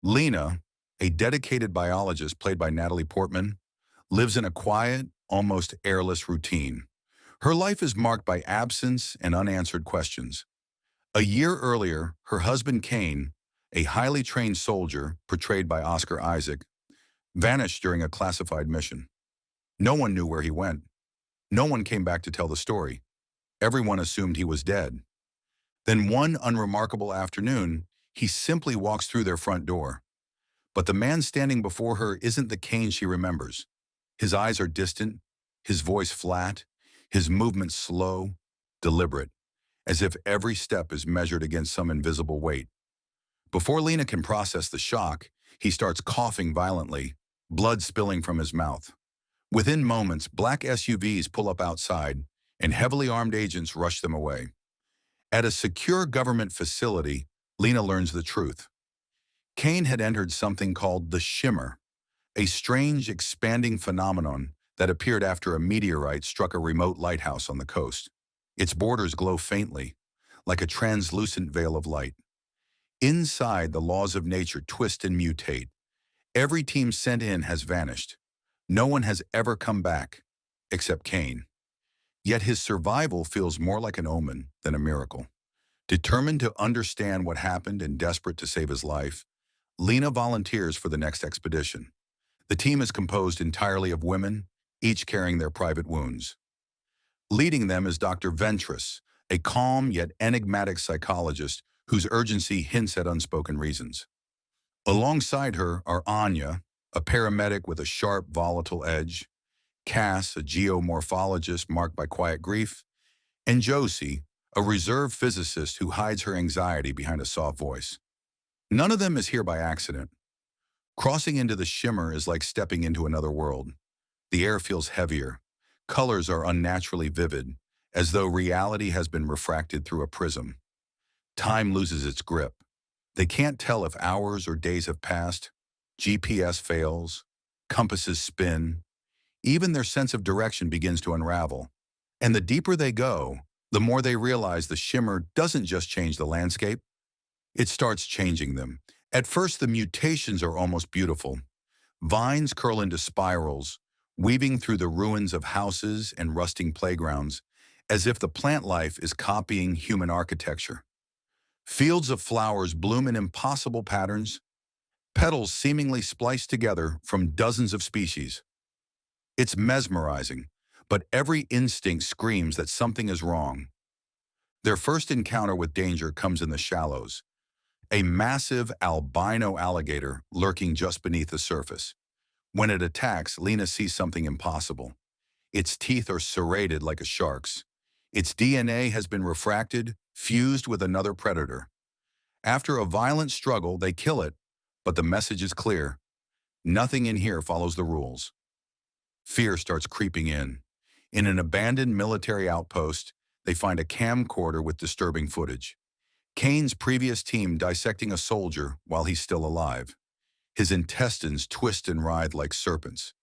Lena, a dedicated biologist played by Natalie Portman, lives in a quiet, almost airless routine. Her life is marked by absence and unanswered questions. A year earlier, her husband Kane, a highly trained soldier portrayed by Oscar Isaac, vanished during a classified mission. No one knew where he went. No one came back to tell the story. Everyone assumed he was dead. Then one unremarkable afternoon, he simply walks through their front door. But the man standing before her isn't the Kane she remembers. His eyes are distant, his voice flat, his movements slow, deliberate, as if every step is measured against some invisible weight. Before Lena can process the shock, he starts coughing violently, blood spilling from his mouth. Within moments, black SUVs pull up outside, and heavily armed agents rush them away. At a secure government facility, Lena learns the truth. Kane had entered something called the Shimmer, a strange, expanding phenomenon that appeared after a meteorite struck a remote lighthouse on the coast. Its borders glow faintly, like a translucent veil of light. Inside, the laws of nature twist and mutate. Every team sent in has vanished. No one has ever come back, except Kane. Yet his survival feels more like an omen than a miracle. Determined to understand what happened and desperate to save his life, Lena volunteers for the next expedition. The team is composed entirely of women, each carrying their private wounds. Leading them is Dr. Ventress, a calm yet enigmatic psychologist whose urgency hints at unspoken reasons. Alongside her are Anya, a paramedic with a sharp, volatile edge, Cass, a geomorphologist marked by quiet grief, and Josie, a reserved physicist who hides her anxiety behind a soft voice. None of them is here by accident. Crossing into the Shimmer is like stepping into another world. The air feels heavier. Colors are unnaturally vivid, as though reality has been refracted through a prism. Time loses its grip. They can't tell if hours or days have passed. GPS fails. Compasses spin. Even their sense of direction begins to unravel. And the deeper they go, the more they realize the Shimmer doesn't just change the landscape, it starts changing them. At first, the mutations are almost beautiful. Vines curl into spirals, weaving through the ruins of houses and rusting playgrounds, as if the plant life is copying human architecture. Fields of flowers bloom in impossible patterns, petals seemingly spliced together from dozens of species. It's mesmerizing, but every instinct screams that something is wrong. Their first encounter with danger comes in the shallows, a massive albino alligator lurking just beneath the surface. When it attacks, Lena sees something impossible. Its teeth are serrated like a shark's. Its DNA has been refracted, fused with another predator. After a violent struggle, they kill it, but the message is clear. Nothing in here follows the rules. Fear starts creeping in. In an abandoned military outpost, they find a camcorder with disturbing footage. Kane's previous team dissecting a soldier while he's still alive. His intestines twist and writhe like serpents.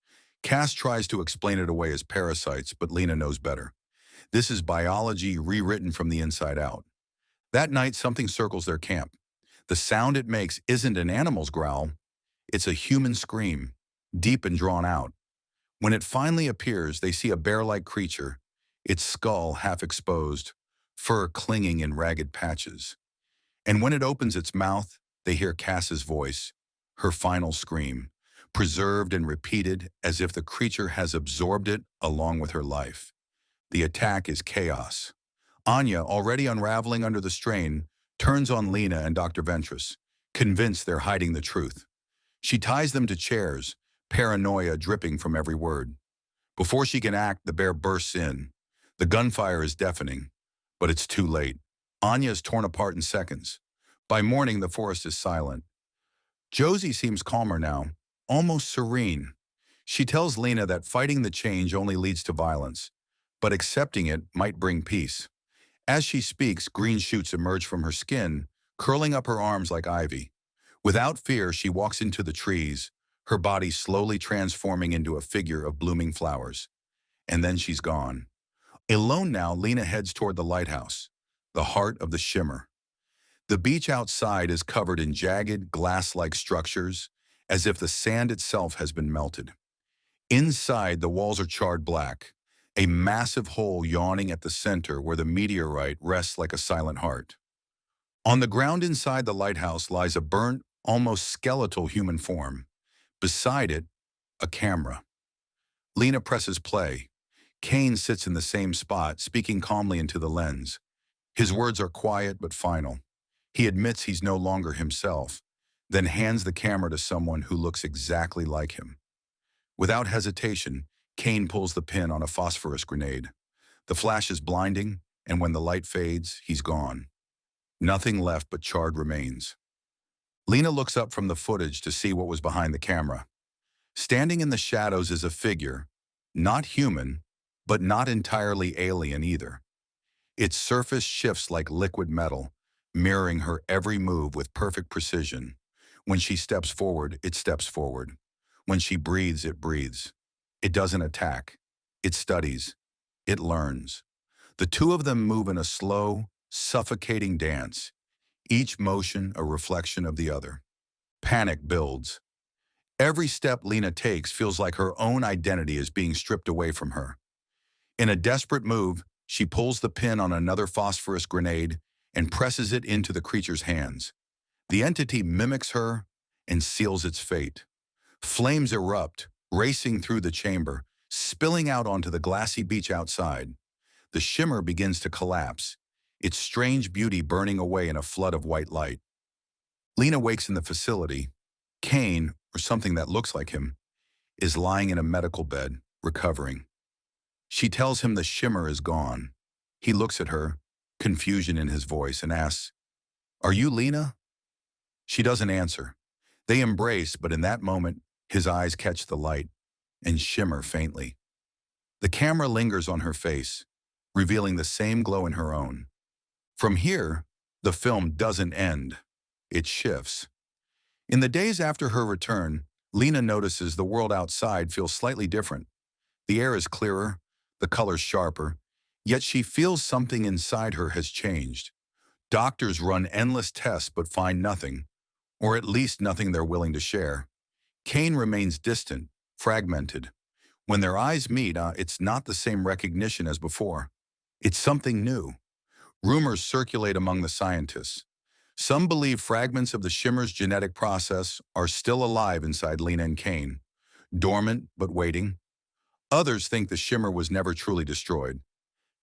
Cass tries to explain it away as parasites, but Lena knows better. This is biology rewritten from the inside out. That night, something circles their camp. The sound it makes isn't an animal's growl. It's a human scream, deep and drawn out. When it finally appears, they see a bear-like creature, its skull half exposed, fur clinging in ragged patches. And when it opens its mouth, they hear Cass's voice, her final scream, preserved and repeated as if the creature has absorbed it along with her life. The attack is chaos. Anya, already unraveling under the strain, turns on Lena and Dr. Ventress, convinced they're hiding the truth. She ties them to chairs, paranoia dripping from every word. Before she can act, the bear bursts in. The gunfire is deafening, but it's too late. Anya is torn apart in seconds. By morning, the forest is silent. Josie seems calmer now, almost serene. She tells Lena that fighting the change only leads to violence, but accepting it might bring peace. As she speaks, green shoots emerge from her skin, curling up her arms like ivy. Without fear, she walks into the trees, her body slowly transforming into a figure of blooming flowers. And then she's gone. Alone now, Lena heads toward the lighthouse, the heart of the Shimmer. The beach outside is covered in jagged, glass-like structures, as if the sand itself has been melted. Inside, the walls are charred black, a massive hole yawning at the center where the meteorite rests like a silent heart. On the ground inside the lighthouse lies a burnt, almost skeletal human form. Beside it, a camera. Lena presses play. Kane sits in the same spot, speaking calmly into the lens. His words are quiet but final. He admits he's no longer himself, then hands the camera to someone who looks exactly like him. Without hesitation, Kane pulls the pin on a phosphorus grenade. The flash is blinding, and when the light fades, he's gone. Nothing left but charred remains. Lena looks up from the footage to see what was behind the camera. Standing in the shadows is a figure, not human, but not entirely alien either. Its surface shifts like liquid metal, mirroring her every move with perfect precision. When she steps forward, it steps forward. When she breathes, it breathes. It doesn't attack. It studies. It learns. The two of them move in a slow, suffocating dance, each motion a reflection of the other. Panic builds. Every step Lena takes feels like her own identity is being stripped away from her. In a desperate move, she pulls the pin on another phosphorus grenade and presses it into the creature's hands. The entity mimics her and seals its fate. Flames erupt, racing through the chamber, spilling out onto the glassy beach outside. The shimmer begins to collapse, its strange beauty burning away in a flood of white light. Lena wakes in the facility. Kane, or something that looks like him, is lying in a medical bed, recovering. She tells him the shimmer is gone. He looks at her, confusion in his voice, and asks, "Are you Lena?" She doesn't answer. They embrace, but in that moment, his eyes catch the light and shimmer faintly. The camera lingers on her face, revealing the same glow in her own. From here, the film doesn't end. It shifts. In the days after her return, Lena notices the world outside feels slightly different. The air is clearer, the colors sharper, yet she feels something inside her has changed. Doctors run endless tests but find nothing, or at least nothing they're willing to share. Kane remains distant, fragmented. When their eyes meet, it's not the same recognition as before. It's something new. Rumors circulate among the scientists. Some believe fragments of the Shimmer's genetic process are still alive inside Lena and Kane, dormant but waiting. Others think the Shimmer was never truly destroyed,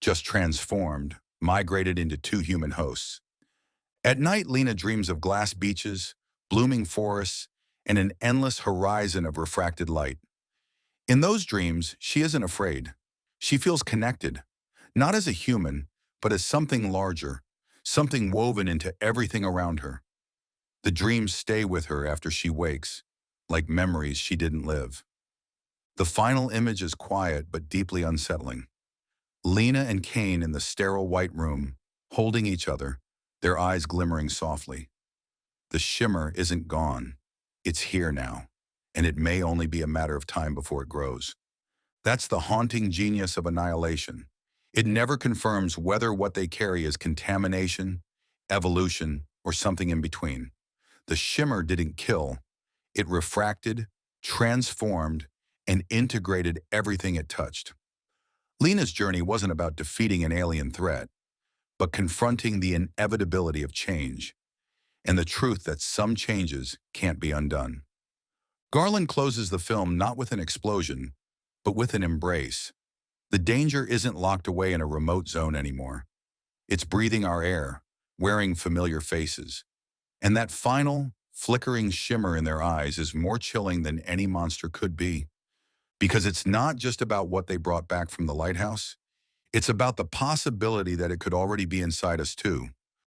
just transformed, migrated into two human hosts. At night, Lena dreams of glass beaches, blooming forests, and an endless horizon of refracted light. In those dreams, she isn't afraid. She feels connected, not as a human, but as something larger, something woven into everything around her. The dreams stay with her after she wakes, like memories she didn't live. The final image is quiet but deeply unsettling. Lena and Kane in the sterile white room, holding each other, their eyes glimmering softly. The shimmer isn't gone. It's here now, and it may only be a matter of time before it grows. That's the haunting genius of Annihilation. It never confirms whether what they carry is contamination, evolution, or something in between. The shimmer didn't kill. It refracted, transformed, and integrated everything it touched. Lena's journey wasn't about defeating an alien threat, but confronting the inevitability of change, and the truth that some changes can't be undone. Garland closes the film not with an explosion, but with an embrace. The danger isn't locked away in a remote zone anymore. It's breathing our air, wearing familiar faces. And that final, flickering shimmer in their eyes is more chilling than any monster could be. Because it's not just about what they brought back from the lighthouse, it's about the possibility that it could already be inside us too.